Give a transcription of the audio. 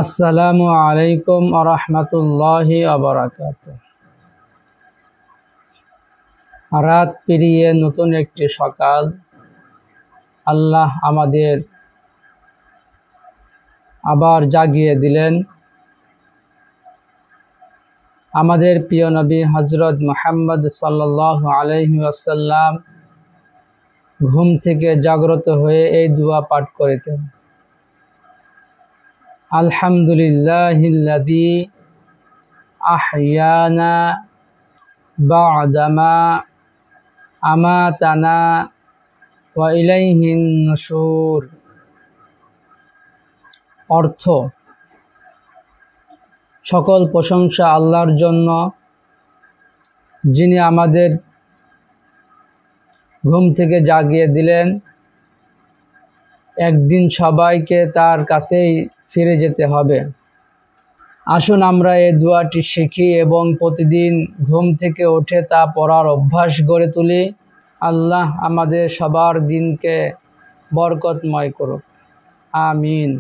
আসসালামু আলাইকুম আরহামাতুল্লাহি আবরাকাতুহ। রাত পেরিয়ে নতুন একটি সকাল আল্লাহ আমাদের আবার জাগিয়ে দিলেন। আমাদের প্রিয় নবী হযরত মুহাম্মদ সাল্লাল্লাহু আলাইহি ওয়াসাল্লাম ঘুম থেকে জাগ্রত হয়ে এই দোয়া পাঠ করিতেন, আলহামদুলিল্লাহিল্লাযী আহইয়ানা বা'দামা আমাতানা ওয়া ইলাইহিন নুশুর। অর্থ: সকল প্রশংসা আল্লাহর জন্য, যিনি আমাদের ঘুম থেকে জাগিয়ে দিলেন। একদিন সবাইকে তার কাছেই ফিরে যেতে হবে। আসুন আমরা এই দোয়াটি শিখি এবং প্রতিদিন ঘুম থেকে উঠে তা পড়ার অভ্যাস গড়ে তুলি। আল্লাহ আমাদের সবার দিনকে বরকতময় করুক। আমিন।